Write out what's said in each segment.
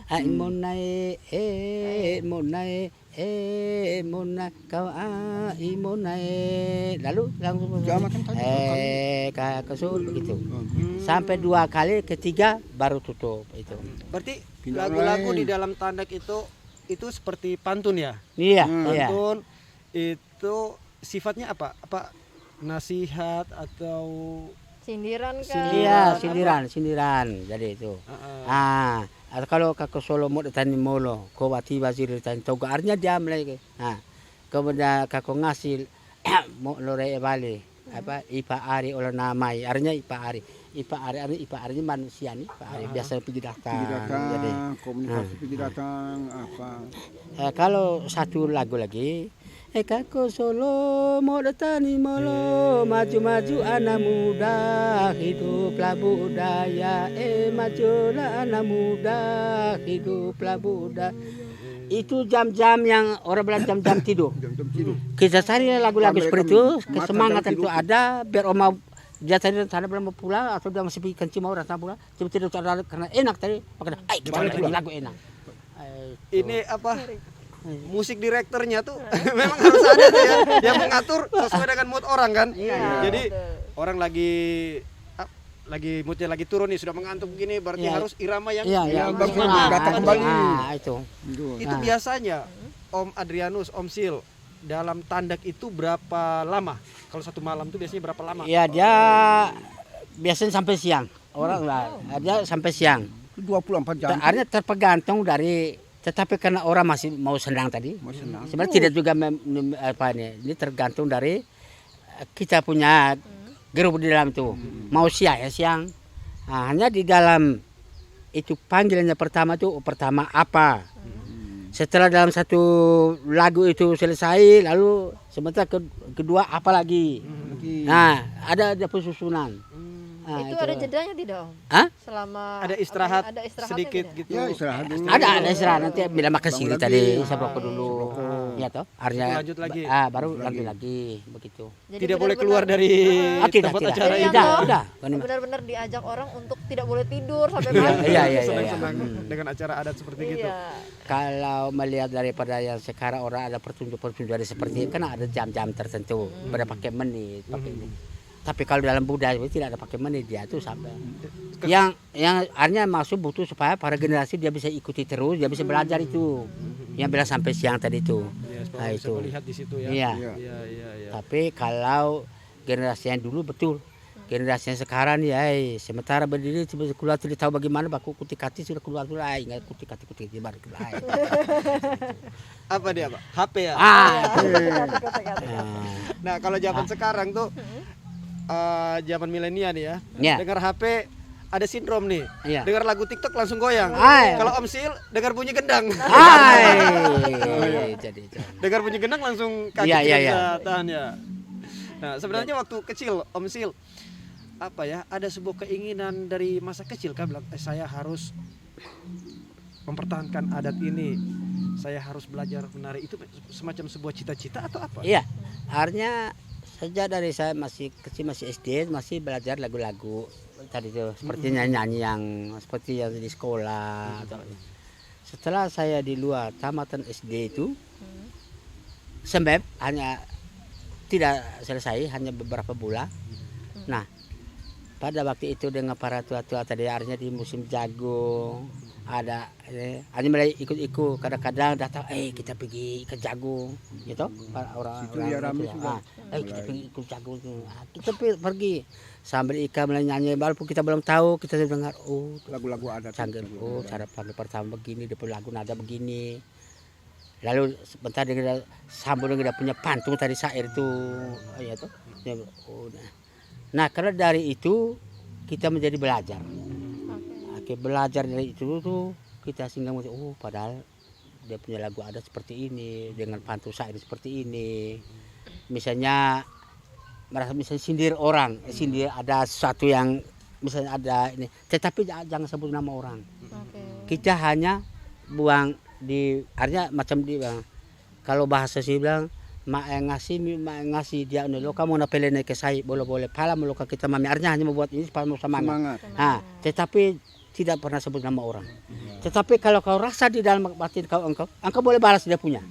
Monai monai monai kau monai lalu langsung kesul begitu sampai 2 kali, ketiga baru tutup itu. Berarti lagu-lagu di dalam tandak itu seperti pantun ya? Iya, pantun itu sifatnya apa? Apa nasihat atau sindiran kan? Iya, sindiran. Jadi itu. Atau kalau kakak Solo mau datang molo, kau bati basir datang toga artinya dia mulai. Kemudian kakak ngasih mau lore balik apa ipa ari oleh namai artinya ipa ari artinya manusia nih ipa ari biasa pergi datang. Jadi komunikasi pergi datang apa. Kalau satu lagu lagi kakak Solo mau datang molo maju-maju anak muda hiduplah budaya majulah anak muda hiduplah budaya. Itu jam-jam yang orang bilang jam-jam tidur. Kita cari lagu-lagu seperti itu, kesemangatan itu ada biar oma dia tadi sana belum mau pulang atau dia masih kencing mau datang pulang, cuma tidur karena enak tadi, makanya kita lagu enak. Ini apa? Musik direkturnya tuh memang harus ada tuh ya, yang mengatur sesuai dengan mood orang kan. Jadi orang lagi moodnya lagi turun nih, sudah mengantuk begini, berarti harus irama yang datang kembali. Itu biasanya Om Adrianus, Om Sil, dalam tandak itu berapa lama? Kalau satu malam tuh biasanya berapa lama? Ya dia biasanya sampai siang. Orang lah, dia sampai siang. 24 jam. Artinya tergantung dari, tetapi karena orang masih mau senang tadi. Sebenarnya tidak juga ini tergantung dari kita punya grup di dalam itu. Mau siang ya siang. Hanya di dalam itu panggilannya pertama apa. Setelah dalam satu lagu itu selesai, lalu sebentar kedua apa lagi. Nah, ada susunan. Itu ada jedanya tidak Om? Selama ada istirahat sedikit gitu. Ya, istirahat dulu. Ada istirahat nanti bila makan sini tadi saya rokok dulu. Ya toh, artinya lanjut lagi. Baru lanjut lagi begitu. Jadi tidak boleh keluar dari tempat acara ini. Udah. Benar-benar diajak orang untuk tidak boleh tidur sampai malam. Iya. Senang-senang dengan acara adat seperti gitu. Kalau melihat daripada yang sekarang orang ada pertunjuk-pertunjuk dari seperti ini, kan ada jam-jam tertentu, pada pakai menit, pakai ini. Tapi kalau dalam budaya tidak ada pakai menit, dia tuh sampai yang artinya maksud butuh supaya para generasi dia bisa ikuti terus, dia bisa belajar itu. Yang bilang sampai siang tadi itu. Nah, itu melihat di situ ya. Iya. Tapi kalau generasi yang dulu betul, generasi yang sekarang ya, sementara berdiri keluar tidak tahu bagaimana baku kutik-kati sudah keluar lagi, nggak kutik-kati baru keluar. Apa dia, Pak? HP ya. Nah, kalau zaman sekarang tuh zaman milenial nih ya. Dengar HP ada sindrom nih. Dengar lagu TikTok langsung goyang. Kalau Om Sil dengar bunyi gendang. Dengar bunyi gendang langsung kaki tidak tahan ya. Nah, sebenarnya waktu kecil Om Sil apa ya, ada sebuah keinginan dari masa kecil kan bilang saya harus mempertahankan adat ini. Saya harus belajar menari, itu semacam sebuah cita-cita atau apa? Iya. Artinya sejak dari saya masih kecil, masih SD, masih belajar lagu-lagu tadi itu seperti nyanyi yang seperti yang di sekolah. Setelah saya di luar tamatan SD itu, sembep hanya tidak selesai, hanya beberapa bulan. Nah, pada waktu itu dengan para tua-tua tadi, artinya di musim jagung ada, hanya mulai ikut-ikut, kadang-kadang datang, kita pergi ke jagung, gitu, orang kita pergi ikut jagung, kita pergi sambil ikan mulai nyanyi, walaupun kita belum tahu, kita dengar, lagu-lagu adat, cara panggil pertama begini, depan lagu nada begini, lalu sebentar dia sambung dia punya pantun tadi syair itu, nah karena dari itu kita menjadi belajar. Belajar dari itu tuh kita sehingga padahal dia punya lagu adat seperti ini dengan pantun syair seperti ini, misalnya sindir orang, sindir ada sesuatu yang misalnya ada ini, tetapi jangan sebut nama orang. Kita hanya buang di artinya macam di kalau bahasa sih bilang ngasih dia lo kamu na pelene ke saya boleh pala meluka kita mami, artinya hanya membuat ini supaya semangat. Tetapi tidak pernah sebut nama orang. Tetapi kalau kau rasa di dalam batin engkau boleh balas dia punya.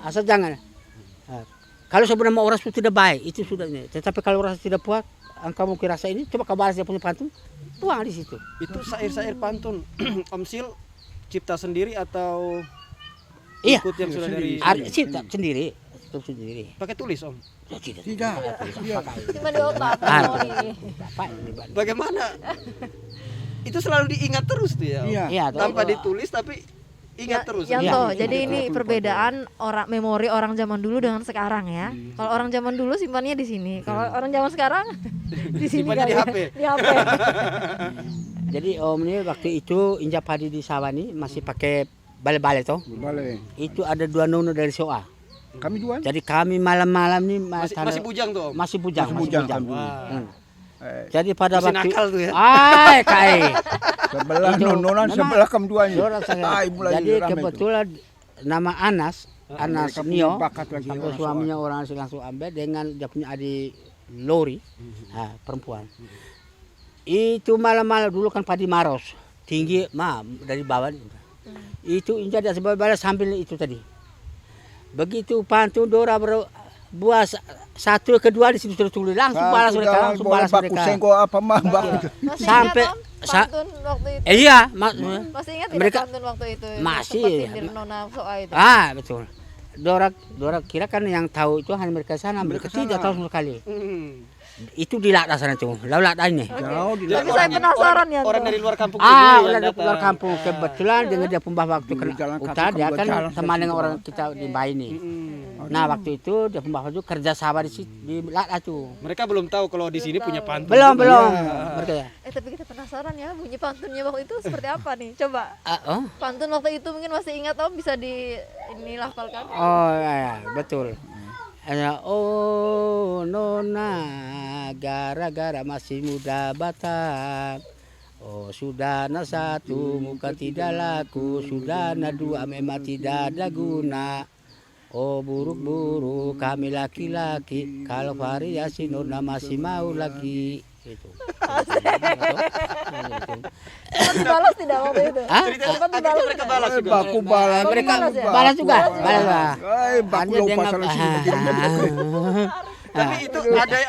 Asal jangan. Kalau sebut nama orang itu tidak baik, itu sudah ini. Tetapi kalau rasa tidak puas, engkau mungkin rasa ini, coba kau balas dia punya pantun, tuang di situ. Itu syair-syair pantun Om Sil cipta sendiri atau Iya. ikut yang sudah dari Cipta sendiri. pakai tulis Om? Tidak. Tidak. Cuma di otak. memori. Bagaimana? Itu selalu diingat terus tuh ya Om? Iya, Tanpa ditulis tapi ingat terus. Yanto, Iya. jadi ini perbedaan orang memori orang zaman dulu dengan sekarang ya. Kalau orang zaman dulu simpannya di sini. Kalau orang zaman sekarang di sini Simpannya di kali ya. HP. Di HP. Jadi Om ini waktu itu injak padi di sawah ini masih pakai bale-bale toh. Boleh. Itu ada 2 nono dari Soa. Kami dua. Jadi kami malam-malam nih Masih bujang tuh Om? masih bujang. Wah. Jadi pada Masih waktu nakal tuh ya? kai. Sebelah Itu, nononan, memang sebelah kami duanya. Dorang sangat- Ai, mulai Jadi rame kebetulan nama Anas Mereka punya Nio, bakat lagi sampai orang suaminya orang asli langsung ambil dengan dia punya adik Lori, perempuan. Itu malam-malam dulu kan padi maros, tinggi dari bawah. Itu injak dia sebagai balas sambil itu tadi. Begitu pantun Dora buah satu kedua di situ tulis langsung balas mereka, langsung balas mereka. Sengko apa mah baku. Masih Sampai- ingat, Om, pantun waktu itu. Iya, Masih ingat tidak mereka- pantun waktu itu? Masih. Sempat sindir Nona Soa itu. betul. Dora kira kan yang tahu itu hanya mereka sana, mereka tidak tahu sama sekali. Itu di Lada sana tuh, Laulat ini. Jauh di Tapi saya penasaran ya. Orang dari luar kampung Udah yang dari datang. luar kampung kebetulan dengan dia pembah waktu ke Jalan kaki utara dia ke kan jalan teman dengan kaki. orang kita di Baini. Nah waktu itu dia pembah waktu kerja sawah di situ di Lada tuh. Mereka belum tahu kalau di sini punya pantun. Belum. Iya. Mereka ya. Tapi kita penasaran ya bunyi pantunnya waktu itu seperti apa nih? Coba. Oh, Pantun waktu itu mungkin masih ingat Om, bisa di ini lafalkan. oh ya, betul. Oh nona, gara-gara masih muda batang. Oh sudah na satu muka tidak laku, sudah na dua memang tidak ada guna. Oh buruk-buruk kami laki-laki, kalau variasi nona masih mau lagi. Gitu. Sempat dibalas tidak waktu itu? Hah? Akhirnya mereka balas juga. baku balas. Mereka balas ya? balas juga, balas lah. Baku Hanya lo dengan- pasal sini. Tapi itu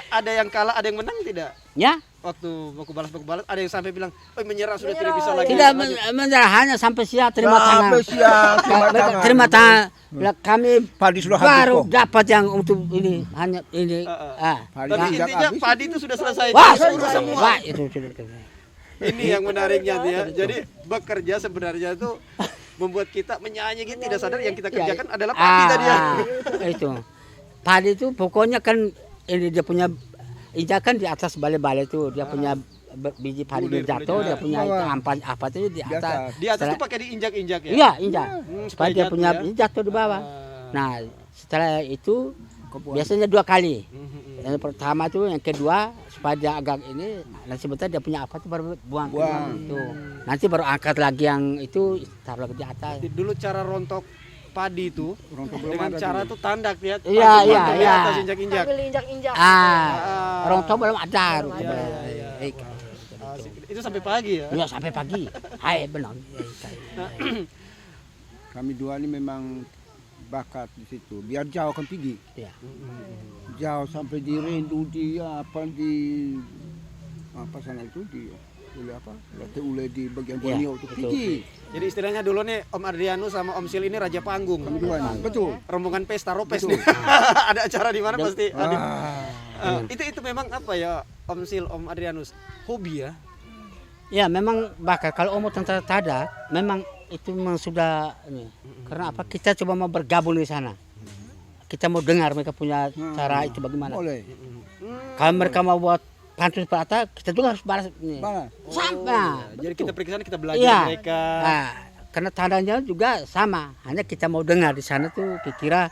ada yang kalah, ada yang menang tidak? Ya, Waktu baku balas ada yang sampai bilang, "Oh, menyerah sudah tidak bisa lagi." tidak menyerah hanya sampai siap terima tangan. Sampai siap terima tangan. Terima tangan. Lah, kami Padi sudah baru habis kok. dapat yang untuk ini hanya ini. Padi Tapi sejak intinya habis. padi itu sudah selesai. Wah, Diurus semua. wah, itu sudah. Ini yang menariknya tuh ya. Jadi bekerja sebenarnya itu membuat kita menyanyi gitu, tidak sadar yang kita kerjakan adalah padi tadi ya. Itu. Padi itu pokoknya kan ini dia punya injakan di atas bale-bale itu, dia punya biji padi Bulir, jatuh, bulir. dia punya Bawah. ampas apa itu di atas. Di atas tuh pakai diinjak-injak ya. Iya, injak. supaya Supaya dia jatuh punya ya. jatuh di bawah. Nah, setelah itu biasanya 2 kali. Yang pertama itu, yang kedua supaya dia agak ini, nanti sebentar dia punya apa tuh baru buang ke bawah itu. Nanti baru angkat lagi yang itu taruh lagi di atas. Dulu cara rontok padi itu Rontok belum dengan ada cara dulu. tuh tandak ya. Iya, langsung iya, rontok di iya. atas injak-injak. Sambil injak-injak. Rontok belum ada. Asik. Itu sampai pagi ya. Iya sampai pagi. Hai benar. Kami dua ini memang bakat di situ. Biar jauh kan pergi. Iya. Jauh sampai di Rendu di apa sana itu di ule apa? Late ule di bagian Iya, Borneo itu betul. pergi. Jadi istilahnya dulu nih Om Adrianus sama Om Sil ini raja panggung. Kami dua ini. Betul. Rombongan pesta ropes Betul. nih. Ada acara di mana pasti. Itu memang apa ya Om Sil, Om Adrianus? Hobi ya. Ya memang bakal kalau umur tentara tada memang itu memang sudah ini. Karena apa kita coba mau bergabung di sana. Kita mau dengar mereka punya cara itu bagaimana. Boleh. Kalau mereka mau buat pantun seperti kita juga harus balas ini. Mana? Sama. Jadi kita pergi sana kita belajar Iya. mereka. Nah, karena tandanya juga sama. Hanya kita mau dengar di sana tuh kira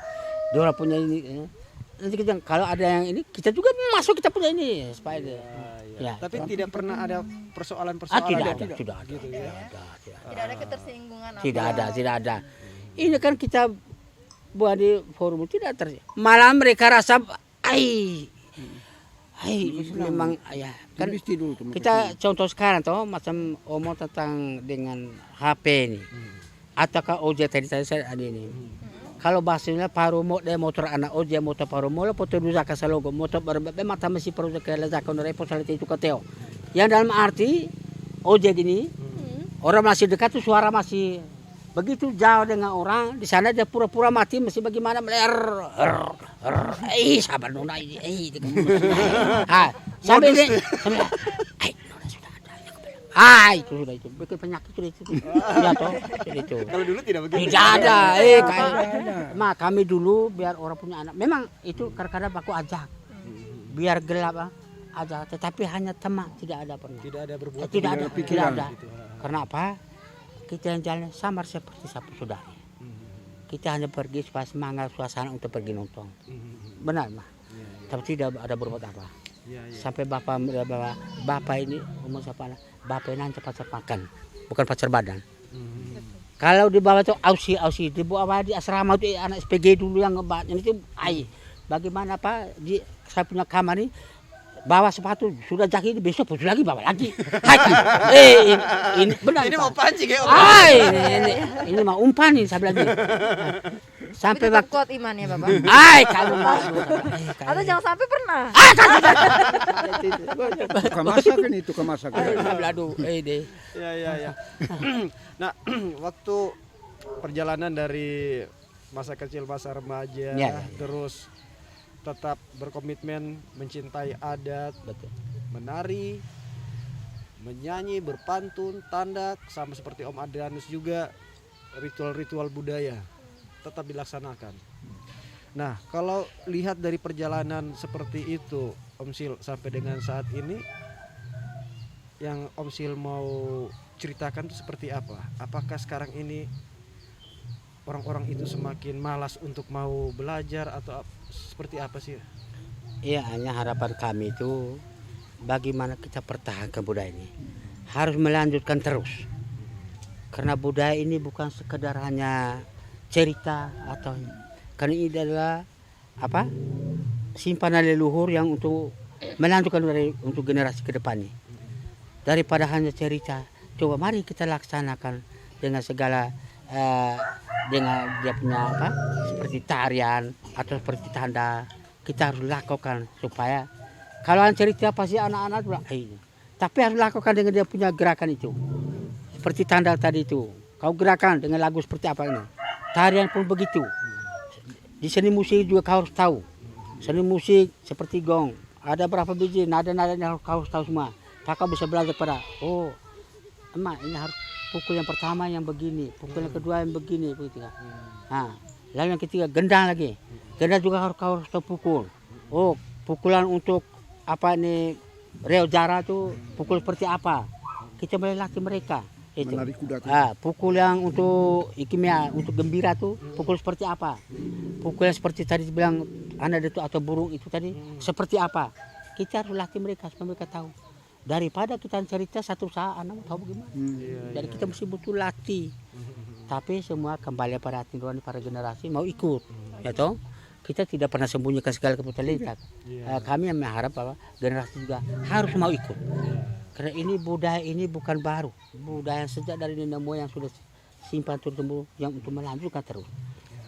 Dora punya ini. Nanti kita kalau ada yang ini kita juga masuk kita punya ini supaya dia. Ya. Tapi tidak pernah ada persoalan-persoalan. Tidak ada, ya? tidak ada. Gitu ya. Tidak ada ketersinggungan apa. Tidak ada. Ini kan kita buat di forum tidak malah mereka rasa Hai, memang ya kan Mesti dulu tuh. kita contoh sekarang toh macam omong tentang dengan HP ini. Ataukah ojek tadi saya ada ini. Kalau bahasanya paromo de motor anak ojek motor paromo lo foto dulu zaka salogo motor berbe mata masih perlu zaka zaka repot salite itu kateo. Yang dalam arti ojek ini orang masih dekat tuh suara masih begitu jauh dengan orang di sana dia pura-pura mati masih bagaimana meler sabar nona ini sampai ini nona sudah ada itu sudah itu bikin penyakit sudah itu ya toh itu Kalau dulu tidak begitu. tidak ada kami dulu biar orang punya anak memang itu kadang-kadang aku ajak biar gelap aja tetapi hanya teman tidak ada pernah Tidak ada berbuat. tidak ada tidak ada Gitu. karena apa kita yang jalan samar seperti saudara. Kita hanya pergi supaya semangat suasana untuk pergi nonton. Benar mah. Tapi tidak ada berbuat apa. Sampai bapak ini umur siapa? Bapak ini hanya pacar makan, bukan pacar badan. Kalau di bawah itu ausi di bawah di asrama itu anak SPG dulu yang ngebatnya itu bagaimana Pak saya punya kamar ini bawa sepatu sudah jaki besok putus lagi bawa lagi. Ini benar. Ini mau pancing ya. Ini mau umpan nih saya bilang. Sampai Tapi tetap waktu kuat imannya Bapak. kalau mau. Atau jangan sampai pernah. Kemasakan itu kemasakan. Aduh, deh. Ya. Nah, waktu perjalanan dari masa kecil, masa remaja, Ya. terus tetap berkomitmen mencintai adat, Betul. menari, menyanyi, berpantun, tandak, sama seperti Om Adrianus juga ritual-ritual budaya tetap dilaksanakan. Nah, kalau lihat dari perjalanan seperti itu, Om Sil sampai dengan saat ini, yang Om Sil mau ceritakan itu seperti apa? Apakah sekarang ini orang-orang itu semakin malas untuk mau belajar atau seperti apa sih? Iya, hanya harapan kami itu bagaimana kita pertahankan budaya ini. Harus melanjutkan terus. Karena budaya ini bukan sekedar hanya cerita atau karena ini adalah apa? Simpanan leluhur yang untuk melanjutkan untuk generasi ke depan ini. Daripada hanya cerita, coba mari kita laksanakan dengan segala dengan dia punya apa seperti tarian atau seperti tanda kita harus lakukan supaya kalau cerita pasti anak-anak ini tapi harus lakukan dengan dia punya gerakan itu seperti tanda tadi itu kau gerakan dengan lagu seperti apa ini tarian pun begitu di seni musik juga kau harus tahu seni musik seperti gong ada berapa biji nada-nadanya kau harus tahu semua kakak bisa belajar pada emak ini harus pukul yang pertama yang begini, pukul yang kedua yang begini, begitu kan. Nah, lalu yang ketiga gendang lagi, gendang juga harus tahu pukul. Oh, pukulan untuk apa nih reo jara tuh pukul seperti apa? Kita mulai latih mereka. Itu. Menari kuda. Pukul yang untuk ikimia, untuk gembira tuh pukul seperti apa? Pukul yang seperti tadi bilang anak itu atau burung itu tadi seperti apa? Kita harus latih mereka supaya mereka tahu. Daripada kita cerita satu saat anak tahu bagaimana. Jadi kita mesti butuh latih. Tapi semua kembali pada hati nurani para generasi mau ikut. Ya toh? Kita tidak pernah sembunyikan segala keputusan kita. Kami yang mengharap bahwa generasi juga harus mau ikut. Karena ini budaya ini bukan baru. Budaya sejak dari nenek moyang sudah simpan turun yang untuk melanjutkan terus.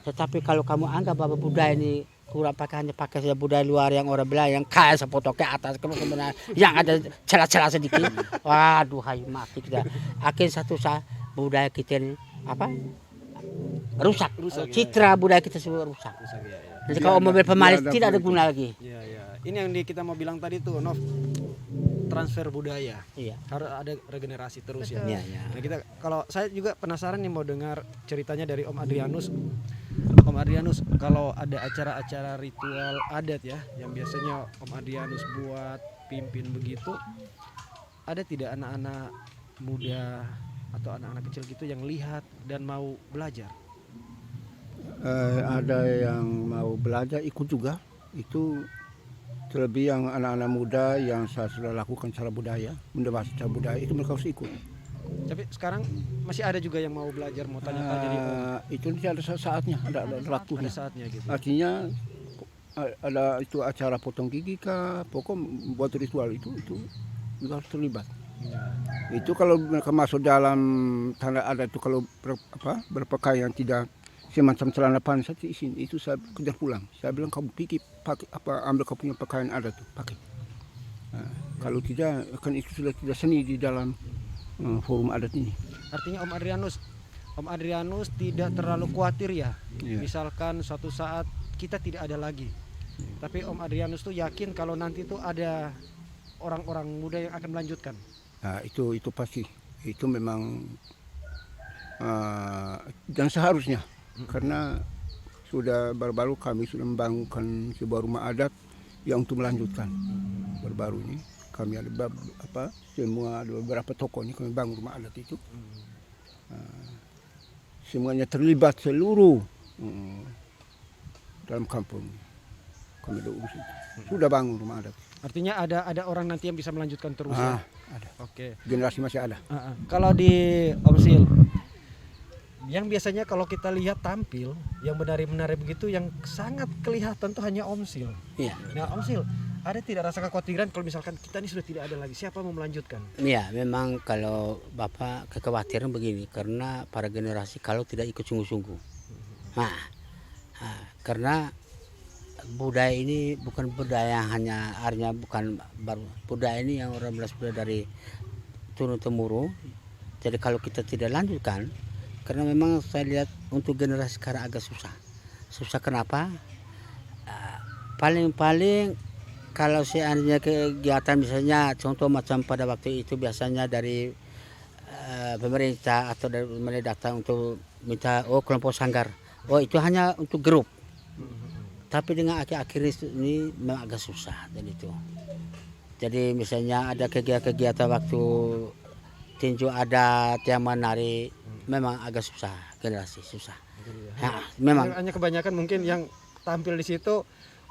Tetapi kalau kamu anggap bahwa budaya ini kurang hanya pakai saja budaya luar yang orang belah yang kaya sepoto ke atas kemudian yang ada celah-celah sedikit waduh hai mati kita akhir satu saat budaya kita ini apa rusak citra budaya kita semua rusak jadi kalau mobil pemalis tidak ada guna lagi ini yang kita mau bilang tadi tuh Nov transfer budaya harus ada regenerasi terus ya. Nah kita kalau saya juga penasaran nih mau dengar ceritanya dari Om Adrianus. Om Adrianus, kalau ada acara-acara ritual adat ya, yang biasanya Om Adrianus buat pimpin begitu, ada tidak anak-anak muda atau anak-anak kecil gitu yang lihat dan mau belajar? Ada yang mau belajar ikut juga. Itu terlebih yang anak-anak muda yang saya sudah lakukan cara budaya, mendewasa cara budaya itu mereka harus ikut. Tapi sekarang masih ada juga yang mau belajar, mau tanya-tanya di Itu ada saatnya, ada waktunya. Ada saatnya gitu. Artinya ada itu acara potong gigi kah, pokok buat ritual itu juga harus terlibat. Itu kalau mereka masuk dalam tanda adat itu kalau berpakaian tidak semacam celana panjang itu saya kejar pulang. Saya bilang kamu pikir pakai ambil kau punya pakaian adat tuh pakai. Nah, kalau tidak kan itu sudah tidak seni di dalam forum adat ini. Artinya Om Adrianus tidak terlalu khawatir ya. Iya. Misalkan suatu saat kita tidak ada lagi. Tapi Om Adrianus tuh yakin kalau nanti tuh ada orang-orang muda yang akan melanjutkan. Nah, itu pasti. Itu memang dan seharusnya karena sudah baru-baru kami sudah membangunkan sebuah rumah adat yang untuk melanjutkan. Baru-baru ini kami ada semua ada beberapa tokoh ini kami bangun rumah adat itu. Semuanya terlibat seluruh dalam kampung. Kami ada urus itu. Sudah bangun rumah adat. Artinya ada orang nanti yang bisa melanjutkan terus ya. Ada. Oke. Generasi masih ada. Kalau di Om Sil, yang biasanya kalau kita lihat tampil yang menari-menari begitu yang sangat kelihatan tuh hanya Om Sil. Iya. Nah Om Sil, ada tidak rasa kekhawatiran kalau misalkan kita ini sudah tidak ada lagi, siapa mau melanjutkan? Iya, memang kalau Bapak kekhawatiran begini karena para generasi kalau tidak ikut sungguh-sungguh. Nah, karena budaya ini bukan budaya hanya artinya bukan baru. Budaya ini yang orang belas budaya dari turun temurun. Jadi kalau kita tidak lanjutkan, karena memang saya lihat untuk generasi sekarang agak susah. Susah kenapa? Paling-paling kalau seandainya kegiatan misalnya contoh macam pada waktu itu biasanya dari pemerintah atau dari pemerintah datang untuk minta kelompok sanggar. Itu hanya untuk grup. Tapi dengan akhir-akhir ini memang agak susah dan itu. Jadi misalnya ada kegiatan waktu tinju adat yang menari memang agak susah, generasi susah. Nah, memang. Hanya kebanyakan mungkin yang tampil di situ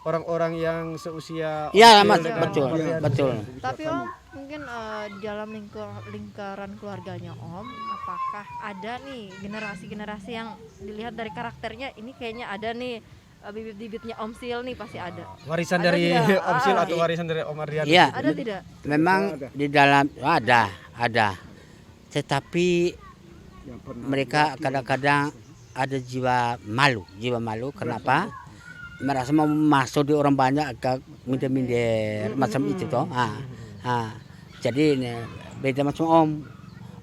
orang-orang yang seusia. Ya, betul. Tapi Om mungkin dalam lingkaran keluarganya Om, apakah ada nih generasi-generasi yang dilihat dari karakternya ini kayaknya ada nih bibit-bibitnya Om Sil nih pasti ada. Warisan Ada dari tidak? Om Sil atau warisan dari Om Adrianus? Iya. Ada tidak? Memang di dalam ada. Tetapi mereka kadang-kadang ada jiwa malu. Kenapa? Merasa mau masuk di orang banyak agak minder-minder macam itu toh. Jadi beda macam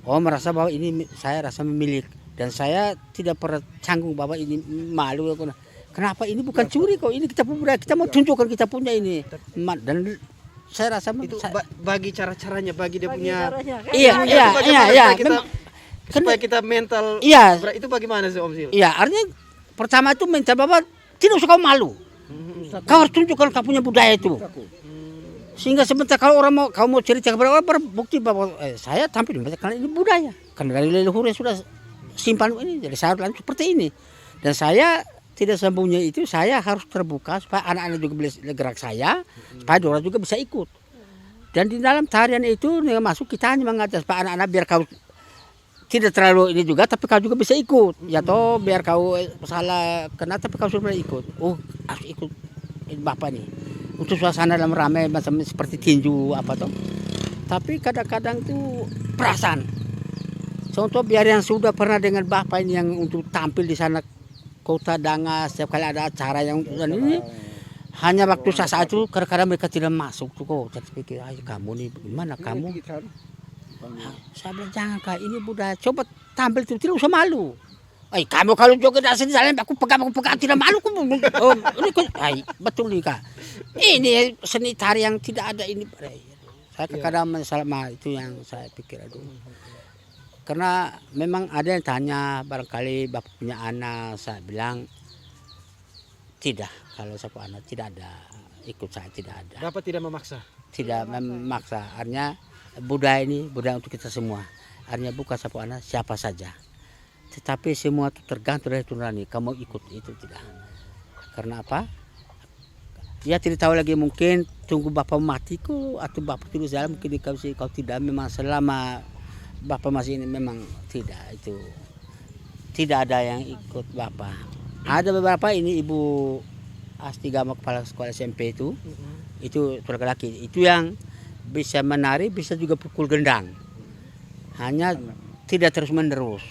Om merasa bahwa ini saya rasa memiliki dan saya tidak pernah canggung bahwa ini malu. Kenapa ini bukan curi kok, ini kita mau tunjukkan kita punya ini. Dan saya rasa itu bagi cara-caranya, bagi dia Bagi punya caranya, kan? Iya. Supaya kita mental. Iya. Itu bagaimana sih Om Sil? Iya, artinya pertama itu mental bahwa tidak usah kau malu. Kau harus tunjukkan kau punya budaya itu. Sehingga sebentar kalau kau mau cerita kepada orang berbukti bahwa saya tampil karena ini budaya. Karena dari leluhur yang sudah simpan ini, jadi saya harus seperti ini. Dan saya tidak sembunyi itu, saya harus terbuka supaya anak-anak juga bisa gerak saya, supaya orang juga bisa ikut. Dan di dalam tarian itu masuk kita hanya mengajar supaya anak-anak biar kau tidak terlalu ini juga, tapi kau juga bisa ikut. Ya toh biar kau salah kena, tapi kau sudah ikut. Harus ikut Bapak nih. Untuk suasana dalam ramai macam seperti tinju apa toh. Tapi kadang-kadang itu perasaan. Contoh biar yang sudah pernah dengan Bapak ini yang untuk tampil di sana Kota Danga setiap kali ada acara yang ini hanya waktu saat itu kadang-kadang mereka tidak masuk tuh kok. Saya pikir, kamu nih gimana kamu? Saya bilang jangan Kak, ini budaya. Coba tampil itu tidak usah malu. Kamu kalau joget asli jalan aku pegang tidak malu. Ini betul nih Kak. Ini seni tari yang tidak ada ini. Saya kadang masalah itu yang saya pikir aduh. Karena memang ada yang tanya barangkali Bapak punya anak, saya bilang tidak, kalau saya punya anak tidak ada, ikut saya tidak ada. Bapak tidak memaksa? Tidak memaksa, artinya budaya ini budaya untuk kita semua. Artinya bukan saya punya anak, siapa saja. Tetapi semua itu tergantung dari nurani, kamu ikut itu tidak. Karena apa? Ya tidak tahu lagi mungkin tunggu Bapak matiku atau Bapak terus jalan mungkin kau tidak memang selama Bapak masih ini memang tidak tidak ada yang ikut Bapak. Ada beberapa ini ibu Astigama kepala sekolah SMP itu laki-laki. Itu yang bisa menari, bisa juga pukul gendang. Hanya tidak terus menerus.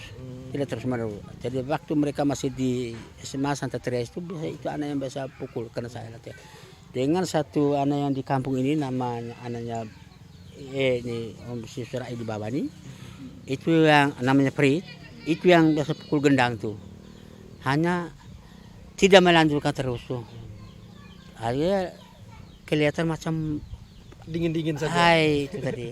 Tidak terus menerus. Jadi waktu mereka masih di SMA Santa Teresa itu bisa itu anak yang bisa pukul karena saya latih. Dengan satu anak yang di kampung ini namanya anaknya ini Om Sisra di bawah ini. Itu yang namanya Prit, itu yang biasa pukul gendang tuh. Hanya tidak melanjutkan terus tuh. Akhirnya kelihatan macam Dingin-dingin saja. hai itu tadi.